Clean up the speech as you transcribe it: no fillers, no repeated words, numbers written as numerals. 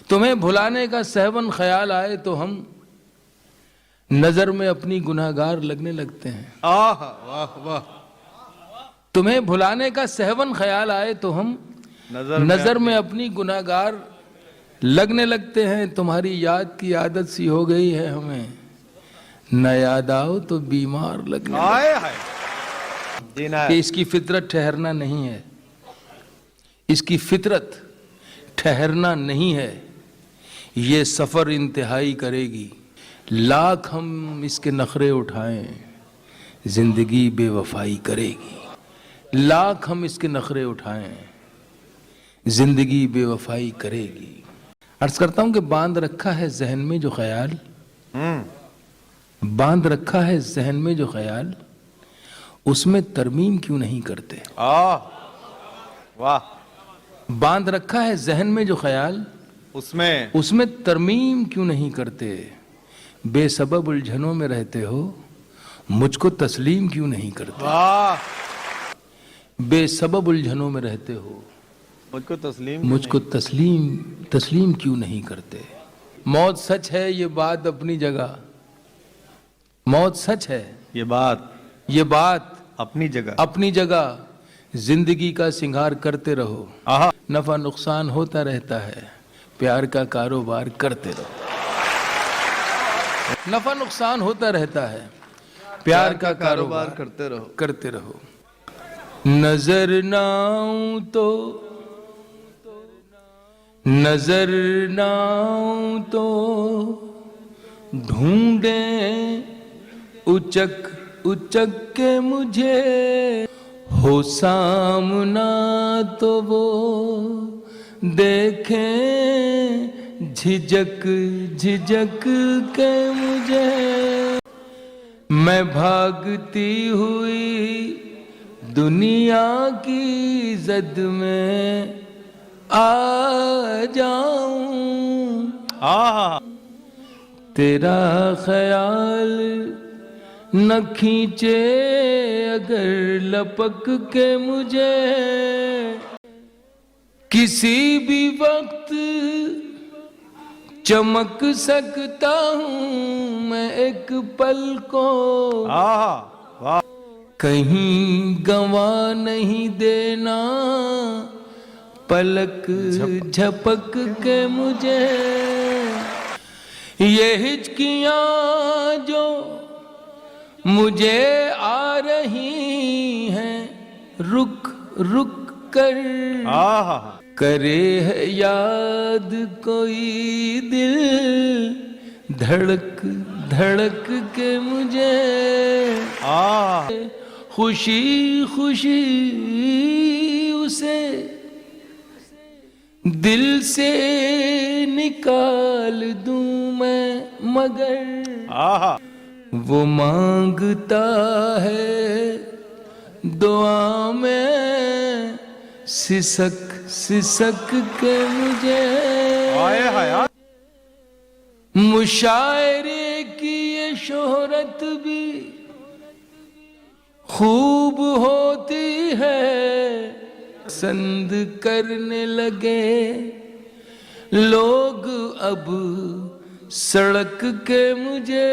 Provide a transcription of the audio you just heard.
तुम्हें भुलाने का सहवन ख्याल आए तो हम नजर में अपनी गुनाहगार लगने लगते हैं। आह वाह वाह। तुम्हें भुलाने का सहवन ख्याल आए तो हम नजर में अपनी गुनाहगार लगने लगते हैं। तुम्हारी याद की आदत सी हो गई है हमें, न याद आओ तो बीमार लगने लगते हैं। कि इसकी फितरत ठहरना नहीं है, इसकी फितरत ठहरना नहीं है। ये सफर इंतहाई करेगी, लाख हम इसके नखरे उठाएं, जिंदगी बेवफाई करेगी। लाख हम इसके नखरे उठाएं, जिंदगी बेवफाई करेगी। अर्ज करता हूं कि बांध रखा है जहन में जो ख्याल, बांध रखा है जहन में जो ख्याल, उसमें तरमीम क्यों नहीं करते। वाह। बांध रखा है जहन में जो ख्याल, उसमें तरमीम क्यों नहीं करते। बेसबब उलझनों में रहते हो, मुझको तस्लीम क्यों नहीं करते। बेसबब उलझनों में रहते हो, मुझको तस्लीम क्यों नहीं करते। मौत सच है ये बात अपनी जगह, मौत सच है ये बात अपनी जगह। जिंदगी का सिंगार करते रहो, नफा नुकसान होता रहता है, प्यार का कारोबार करते रहो। नफा नुकसान होता रहता है, प्यार का कारोबार करते रहो। नजर ना आऊं तो, नजर ना आऊं तो ढूंढे उचक उचक के मुझे, हो सामना तो वो देखें झिझक झिझक के मुझे। मैं भागती हुई दुनिया की जद में आ जाऊं, तेरा ख्याल न खींचे अगर लपक के मुझे। किसी भी वक्त चमक सकता हूं मैं एक पल को, कहीं गंवा नहीं देना पलक झपक के मुझे। ये हिचकियां जो मुझे आ रही हैं, रुक रुक कर करे है याद कोई दिल, धड़क धड़क के मुझे। खुशी खुशी उसे दिल से निकाल दूं मैं, मगर वो मांगता है दुआ में सिसक सिसक के मुझे। मुशायरे की ये शोहरत भी खूब होती है, पसंद करने लगे लोग अब सड़क के मुझे।